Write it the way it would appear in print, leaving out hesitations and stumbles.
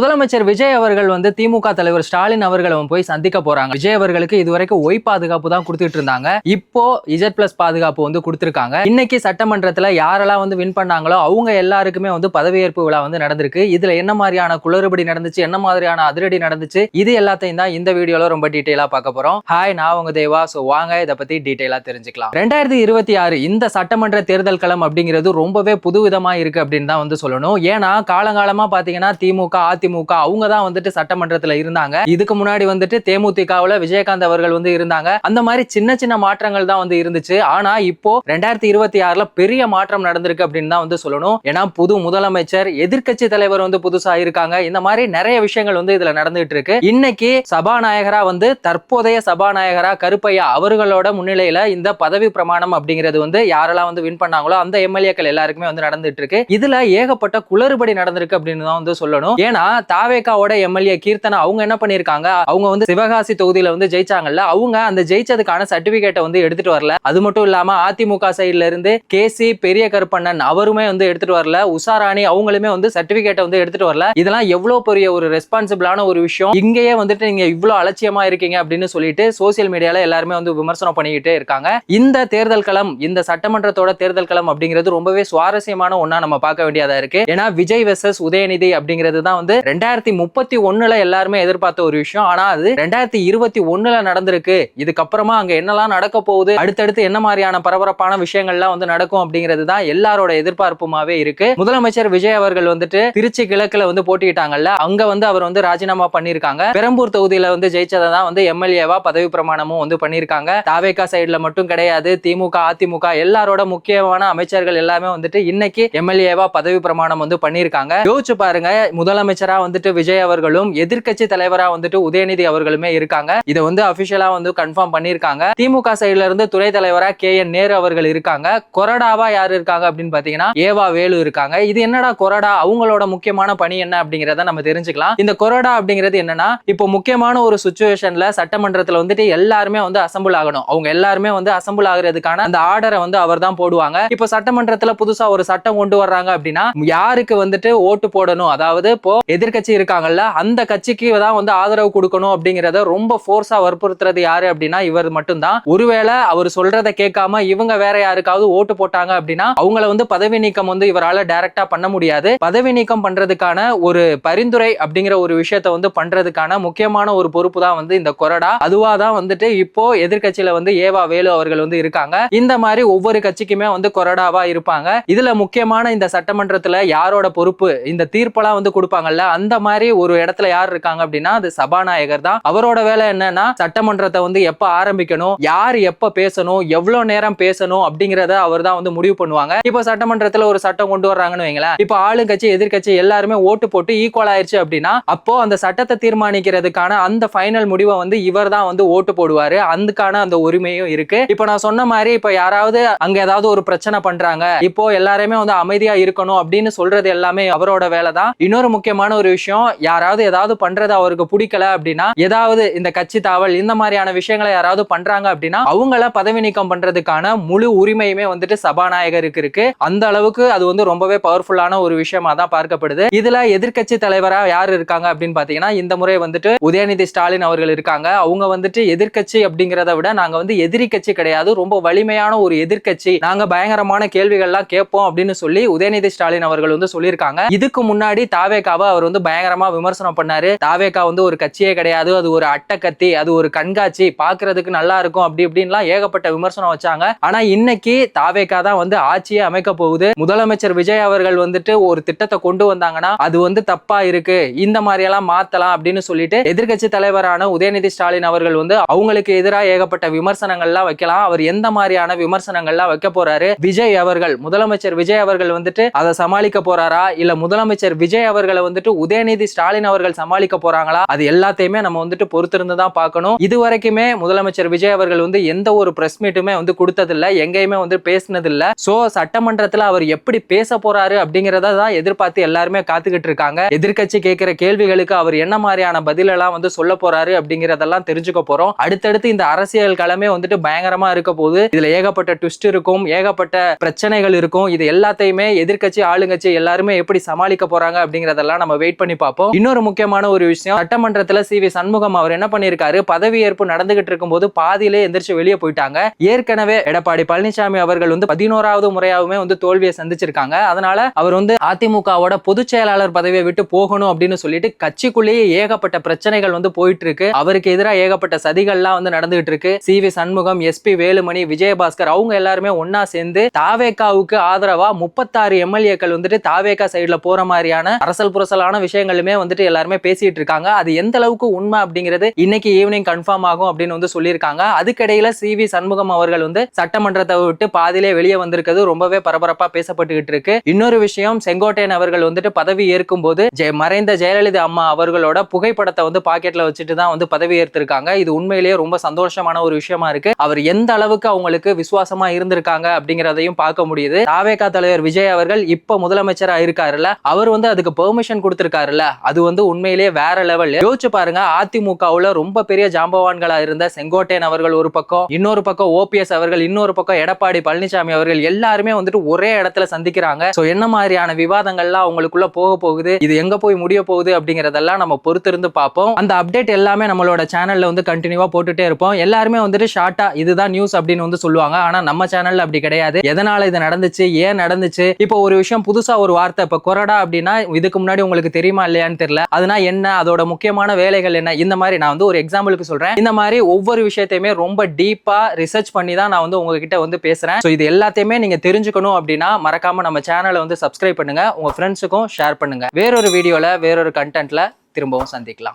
முதலமைச்சர் விஜய் அவர்கள் வந்து திமுக தலைவர் ஸ்டாலின் அவர்களை போய் சந்திக்க போறாங்க. விஜய் அவர்களுக்கு இதுவரைக்கும் ஒய் பாதுகாப்பு தான் கொடுத்துட்டு இருந்தாங்க. இப்போ Z+ பாதுகாப்பு வந்து கொடுத்திருக்காங்க. இன்னைக்கு சட்டமன்றத்துல யாரெல்லாம் வந்து வின் பண்ணாங்களோ அவங்க எல்லாருக்குமே வந்து பதவியேற்பு விழா வந்து நடந்திருக்கு. இதுல என்ன மாதிரியான குளறுபடி நடந்துச்சு, என்ன மாதிரியான அதிரடி நடந்துச்சு, இது எல்லாத்தையும் தான் இந்த வீடியோல ரொம்ப டீடைலா பார்க்க போறோம். ஹாய், நான் உங்க தேவா. சோ வாங்க இதை பத்தி டீடைலா தெரிஞ்சுக்கலாம். 2026 இந்த சட்டமன்ற தேர்தல் களம் அப்படிங்கிறது ரொம்பவே புதுவிதமா இருக்கு அப்படின்னு தான் வந்து சொல்லணும். ஏன்னா காலங்காலமா பாத்தீங்கன்னா திமுக, அதிமுக அவங்க தான் வந்துட்டு சட்டமன்றத்துல இருந்தாங்க. இதுக்கு முன்னாடி வந்துட்டு தேமுதிகவுல விஜயகாந்த் அவர்கள் வந்து இருந்தாங்க. அந்த மாதிரி சின்ன சின்ன மாற்றங்கள் தான் வந்து இருந்துச்சு. ஆனா இப்போ 2026ல பெரிய மாற்றம் நடந்திருக்கு அப்படின்னு தான் வந்து சொல்லணும். ஏன்னா புது முதலமைச்சர், எதிர்க்கட்சி தலைவர் வந்து புதுசா இருக்காங்க. இந்த மாதிரி நிறைய விஷயங்கள் வந்து இதுல நடந்துட்டு இருக்கு. இன்னைக்கு சபாநாயகரா வந்து தற்போதைய சபாநாயகரா கருப்பையா அவர்களோட முன்னிலையில இந்த பதவி பிரமாணம் அப்படிங்கிறது வந்து யாரெல்லாம் வந்து வின் பண்ணாங்களோ அந்த எம்எல்ஏக்கள் எல்லாருக்குமே வந்து நடந்துட்டு இருக்கு. இதுல ஏகப்பட்ட குளறுபடி நடந்திருக்கு அப்படின்னு தான் வந்து சொல்லணும். ஏன்னா தாவேகாவோட எம்எல்ஏ கீர்த்தனா அவங்க என்ன பண்ணிருக்காங்க, அவங்க வந்து சிவகாசி தொகுதியில வந்து ஜெயிச்சாங்கல்ல, அவங்க அந்த ஜெயிச்சதுக்கான சர்டிபிகேட்டை வந்து எடுத்துட்டு வரல. அது மட்டும் இல்லாம அதிமுக சைடுல இருந்து கேசி பெரிய கருப்பண்ணன் அவருமே வந்து எடுத்துட்டு வரல. உஷாராணி அவங்களுமே வந்து சர்டிபிகேட்டை வந்து எடுத்துட்டு வரல. இதெல்லாம் எவ்வளவு பெரிய ஒரு ரெஸ்பான்சிபிளான ஒரு விஷயம். இங்கேயே வந்துட்டு நீங்க இவ்வளவு அலட்சியமா இருக்கீங்க அப்படின்னு சொல்லிட்டு சோசியல் மீடியால எல்லாருமே வந்து விமர்சனம் பண்ணிக்கிட்டே இருக்காங்க. இந்த தேர்தல் களம், இந்த சட்டமன்றத்தோட தேர்தல் களம் அப்படிங்கிறது ரொம்பவே சுவாரஸ்யமான ஒண்ணா நம்ம பார்க்க வேண்டியதா இருக்கு. ஏன்னா விஜய் வெர்சஸ் உதயநிதி அப்படிங்கிறது தான் வந்து 2031ல எல்லாருமே எதிர்பார்த்த ஒரு விஷயம். ஆனா அது 2021ல நடந்திருக்கு. இதுக்கப்புறமா அங்க என்னெல்லாம் நடக்க போகுது, அடுத்தடுத்து என்ன மாதிரியான பரபரப்பான விஷயங்கள்லாம் வந்து நடக்கும் அப்படிங்கிறது தான் எல்லாரோட எதிர்பார்ப்புமாவே இருக்கு. முதலமைச்சர் விஜய் அவர்கள் வந்துட்டு திருச்சி கிழக்குல வந்து போட்டிட்டாங்கல்ல, அங்க வந்து அவர் வந்து ராஜினாமா பண்ணிருக்காங்க. பெரம்பூர் தொகுதியில வந்து ஜெயிச்சதை தான் வந்து எம்எல்ஏவா பதவி பிரமாணமும் வந்து பண்ணிருக்காங்க. தாவேகா சைடுல மட்டும் கிடையாது, திமுக, அதிமுக எல்லாரோட முக்கியமான அமைச்சர்கள் எல்லாமே வந்துட்டு இன்னைக்கு எம்எல்ஏவா பதவி பிரமாணம் வந்து பண்ணிருக்காங்க. யோசிச்சு பாருங்க, முதலமைச்சரா வந்துட்டு விஜய் அவர்களும் எதிர்க்கட்சி தலைவரா வந்துட்டு உதயநிதி அவர்களுமே இருக்காங்க. இதை வந்து அபிஷியலா வந்து கன்ஃபார்ம் பண்ணிருக்காங்க. திமுக சைடுல இருந்து துணை தலைவரா KN நேரு அவர்கள் இருக்காங்க. கொறடாவா யாரு இருக்காங்க அப்படின்னு பாத்தீங்கன்னா ஏவா வேலு இருக்காங்க. இது என்னடா கொறடா, அவங்களோட முக்கியமான பணி என்ன அப்படிங்கறத நம்ம தெரிஞ்சுக்கலாம். இந்த கொறடா அப்படிங்கிறது என்னன்னா, இப்போ முக்கியமான ஒரு சிச்சுவேஷன்ல சட்டமன்றத்துல வந்துட்டு எல்லாருமே வந்து அசம்பிள் ஆகணும். அவங்க எல்லாருமே வந்து அசம்பிள் ஆகுறதுக்கான அந்த ஆர்டரை வந்து அவர் தான் போடுவாங்க. இப்போ சட்டமன்றத்துல புதுசா ஒரு சட்டம் கொண்டு வர்றாங்க அப்படின்னா யாருக்கு வந்துட்டு ஓட்டு போடணும், அதாவது இப்போ எதிர்க்கட்சி இருக்காங்கல்ல அந்த கட்சிக்கு தான் வந்து ஆதரவு கொடுக்கணும் அப்படிங்கறத ரொம்ப ஃபோர்ஸா வற்புறுத்துறது யாரு அப்படின்னா இவர் மட்டும்தான். ஒருவேளை அவர் சொல்றதை கேட்காம இவங்க வேற யாருக்காவது ஓட்டு போட்டாங்க அப்படின்னா அவங்கள வந்து பதவி நீக்கம் வந்து இவரால டைரக்டா பண்ண முடியாது. பதவி நீக்கம் பண்றதுக்கான ஒரு பரிந்துரை அப்படிங்கிற ஒரு விஷயத்தை வந்து பண்றதுக்கான முக்கியமான ஒரு பொறுப்பு தான் வந்து இந்த கொறடா. அதுவா தான் வந்துட்டு இப்போ எதிர்க்கட்சியில வந்து ஏவா வேலு அவர்கள் வந்து இருக்காங்க. இந்த மாதிரி ஒவ்வொரு கட்சிக்குமே வந்து கொறடாவா இருப்பாங்க. இதுல முக்கியமான இந்த சட்டமன்றத்துல யாரோட பொறுப்பு, இந்த தீர்ப்பெல்லாம் வந்து கொடுப்பாங்கல்ல, அந்த மாதிரி ஒரு இடத்துல யார் இருக்காங்க அப்படின்னா அது சபாநாயகர் தான். அவரோட வேலை என்னன்னா சட்டமன்றத்தை வந்து எப்ப ஆரம்பிக்கணும், யார் எப்ப பேசணும், எவ்வளவு நேரம் பேசணும் அப்படிங்கறத அவர் தான் வந்து முடிவு பண்ணுவாங்க. இப்போ சட்டமன்றத்துல ஒரு சட்டம் கொண்டு வர்றாங்கன்னு வைங்களேன், இப்போ ஆளுங்கட்சி எதிர்க்கட்சி எல்லாருமே ஓட்டு போட்டு ஈக்குவல் ஆயிருச்சு அப்படின்னா அப்போ அந்த சட்டத்தை தீர்மானிக்கிறதுக்கான அந்த ஃபைனல் முடிவை வந்து இவர் தான் வந்து ஓட்டு போடுவாரு. அதுக்கான அந்த உரிமையும் இருக்கு. இப்போ நான் சொன்ன மாதிரி இப்போ யாராவது அங்க ஏதாவது ஒரு பிரச்சனை பண்றாங்க, இப்போ எல்லாருமே வந்து அமைதியா இருக்கணும் அப்படின்னு சொல்றது எல்லாமே அவரோட வேலை தான். இன்னொரு முக்கியமான ஒரு விஷயம், யாராவது ஏதாவது பண்றது அவருக்கு பிடிக்கல அப்படின்னா, ஏதாவது இந்த கட்சி தாவல் இந்த மாதிரியான விஷயங்களை யாராவது பண்றாங்க அப்படின்னா அவங்கள பதவி நீக்கம் பண்றதுக்கான முழு உரிமையுமே வந்துட்டு சபாநாயகருக்கு இருக்கு. அந்த அளவுக்கு அது வந்து ரொம்பவே பவர்ஃபுல்லான ஒரு விஷயமா தான் பார்க்கப்படுது. இதுல எதிர்க்கட்சி தலைவரா யார் இருக்காங்க அப்படின்னு பாத்தீங்கன்னா இந்த முறை வந்துட்டு உதயநிதி ஸ்டாலின் அவர்கள் இருக்காங்க. அவங்க வந்துட்டு எதிர்க்கட்சி அப்படிங்கறத விட நாங்க வந்து எதிரி கட்சி கிடையாது, ரொம்ப வலிமையான ஒரு எதிர்க்கட்சி, நாங்க பயங்கரமான கேள்விகள்லாம் கேட்போம் அப்படின்னு சொல்லி உதயநிதி ஸ்டாலின் அவர்கள் வந்து சொல்லியிருக்காங்க. இதுக்கு முன்னாடி தாவேகாவை அவர் வந்து பயங்கரமா விமர்சனம் பண்ணாரு. தாவேகா வந்து ஒரு கட்சியே கிடையாது, அது ஒரு அட்டக்கத்தி, அது ஒரு கண்காட்சி, பாக்குறதுக்கு நல்லா இருக்கும் அப்படி இப்படின்லாம் ஏகப்பட்ட விமர்சனம் வச்சாங்க. ஆனா இன்னைக்கு தாவேகா தான் வந்து ஆட்சியை அமைக்க போகுது. முதலமைச்சர் விஜய் அவர்கள் வந்துட்டு ஒரு திட்டத்தை கொண்டு வந்தாங்கன்னா அது வந்து தப்பா இருக்கு, இந்த மாதிரி எல்லாம் மாத்தலாம் அப்படின்னு சொல்லிட்டு எதிர்க்கட்சி தலைவரான உதயநிதி ஸ்டாலின் அவர்கள் வந்து அவங்களுக்கு எதிராக ஏகப்பட்ட விமர்சனங்கள்லாம் வைக்கலாம். அவர் எந்த மாதிரியான விமர்சனங்கள்லாம் வைக்க போறாரு, விஜய் அவர்கள், முதலமைச்சர் விஜய் அவர்கள் வந்துட்டு அதை சமாளிக்க போறாரா, இல்ல முதலமைச்சர் விஜய் அவர்களை வந்துட்டு உதயநிதி ஸ்டாலின் அவர்கள் சமாளிக்க போறாங்களா, அது எல்லாத்தையுமே நம்ம வந்துட்டு பொறுத்திருந்து தான் பார்க்கணும். இது வரைக்குமே முதலமைச்சர் விஜய் அவர்கள் வந்து எந்த ஒரு பிரஸ் மீட்டுமே வந்து கொடுத்ததில்ல, எங்கேயுமே வந்து பேசினது இல்ல. சோ சட்டமன்றத்துல அவர் எப்படி பேச போறாரு அப்படிங்கறத தான் எதிர்பார்த்து எல்லாருமே காத்துக்கிட்டு இருக்காங்க. எதிர்க்கட்சி கேட்கிற கேள்விகளுக்கு அவர் என்ன மாதிரியான பதில் எல்லாம் வந்து சொல்ல போறாரு அப்படிங்கறதெல்லாம் தெரிஞ்சுக்க போறோம். அடுத்தடுத்து இந்த அரசியல் களமே வந்துட்டு பயங்கரமா இருக்க போது. இதுல ஏகப்பட்ட ட்விஸ்ட் இருக்கும், ஏகப்பட்ட பிரச்சனைகள் இருக்கும். இது எல்லாத்தையுமே எதிர்க்கட்சி ஆளுங்கட்சி எல்லாருமே எப்படி சமாளிக்க போறாங்க அப்படிங்கறதெல்லாம் நம்ம வெயிட் பண்ணி பார்ப்போம். இன்னொரு முக்கியமான ஒரு விஷயம், சட்டமன்றத்துல சி.வி. சண்முகம் அவர் என்ன பண்ணிருக்காரு, பதவியேற்பு நடந்துகிட்டு இருக்கும்போது பாதியிலே எந்திரிச்சு வெளியே போயிட்டாங்க. ஏற்கனவே எடப்பாடி பழனிசாமி அவர்கள் வந்து 11வது முறையாவுமே வந்து தோல்வியை சந்திச்சிருக்காங்க. அதனால அவர் வந்து அதிமுகவோட பொதுச் செயலாளர் பதவியை விட்டு போகணும் அப்படின்னு சொல்லிட்டு கட்சிக்குள்ளேயே ஏகப்பட்ட பிரச்சனைகள் வந்து போயிட்டு இருக்கு. அவருக்கு எதிராக ஏகப்பட்ட சதிகள்லாம் வந்து நடந்துகிட்டு இருக்கு. சி.வி. சண்முகம், எஸ்.பி. வேலுமணி, விஜயபாஸ்கர் அவங்க எல்லாருமே ஒன்னா சேர்ந்து தாவேகாவுக்கு ஆதரவா 36 எம்எல்ஏக்கள் வந்துட்டு தாவேகா சைடுல போற மாதிரியான அரசல் புரசலான விஷயங்களுமே வந்துட்டு எல்லாருமே பேசிட்டு இருக்காங்க. அது எந்த அளவுக்கு உண்மை அப்படிங்கிறது இன்னைக்கு ஈவினிங் கன்ஃபார்ம் ஆகும் அப்படின்னு வந்து சொல்லியிருக்காங்க. அதுக்கிடையில சி.வி. சண்முகம் அவர்கள் வந்து சட்டமன்றத்தை விட்டு பாதியிலே வெளியே வந்திருக்கிறது ரொம்பவே பரபரப்பா பேசப்பட்டுகிட்டு இருக்கு. இன்னொரு விஷயம், செங்கோட்டையன் அவர்கள் வந்துட்டு பதவி ஏற்கும் போது மறைந்த ஜெயலலிதா அம்மா அவர்களோட புகைப்படத்தை வந்து பாக்கெட்ல வச்சுட்டு தான் வந்து பதவி ஏற்றிருக்காங்க. இது உண்மையிலேயே ரொம்ப சந்தோஷமான ஒரு விஷயமா இருக்கு. அவர் எந்த அளவுக்கு அவங்களுக்கு விசுவாசமா இருந்திருக்காங்க அப்படிங்கறதையும் பார்க்க முடியுது. தாவேகா தலைவர் விஜய் அவர்கள் இப்ப முதலமைச்சரா இருக்காருல்ல, அவர் வந்து அதுக்கு பெர்மிஷன் கொடுத்திருக்காருல்ல, அது வந்து உண்மையிலேயே வேற லெவல். யோசிச்சு பாருங்க, அதிமுகவுல ரொம்ப பெரிய ஜாம்பவான்களா இருந்த செங்கோட்டையன் அவர்கள் ஒரு பக்கம், இன்னொரு பக்கம் ஓபிஎஸ் அவர்கள், இன்னொரு பக்கம் எடப்பாடி பழனிசாமி அவர்கள் எல்லாருமே வந்துட்டு ஒரே இடத்துல சந்திக்கிறாங்க. சோ என்ன மாதிரியான விவாதங்கள்லாம் அவங்களுக்குள்ள போக போகுது, இது எங்க போய் முடிய போகுது அப்படிங்கறதெல்லாம் நம்ம பொறுத்திருந்து பார்ப்போம். அந்த அப்டேட் எல்லாமே நம்மளோட சேனல்ல வந்து கண்டினியூவா போட்டுட்டே இருப்போம். எல்லாருமே வந்துட்டு ஷார்ட்டா இதுதான் நியூஸ் அப்படின்னு வந்து சொல்லுவாங்க. ஆனா நம்ம சேனல்ல அப்படி கிடையாது. எதனால இது நடந்துச்சு, ஏன் நடந்துச்சு, இப்போ ஒரு விஷயம் புதுசா ஒரு வார்த்தை, இப்ப கொறடா அப்படின்னா இதுக்கு முன்னாடி உங்களுக்கு தெரியுமா இல்லையான்னு தெரியல, அதுனா என்ன, அதோட முக்கியமான வேலைகள் என்ன, இந்த மாதிரி நான் வந்து ஒரு எக்ஸாம்பிளுக்கு சொல்றேன். இந்த மாதிரி ஒவ்வொரு விஷயத்தையுமே ரொம்ப டீப்பா ரிசர்ச் பண்ணி தான் நான் வந்து உங்ககிட்ட வந்து பேசுறேன். சோ இது எல்லாத்தையுமே நீங்க தெரிஞ்சுக்கணும் அப்படின்னா மறக்காம நம்ம சேனலை வந்து சப்ஸ்கிரைப் பண்ணுங்க, உங்க ஃப்ரெண்ட்ஸுக்கும் ஷேர் பண்ணுங்க. வேறொரு வீடியோல வேறொரு கண்டென்ட்ல திரும்பவும் சந்திக்கலாம்.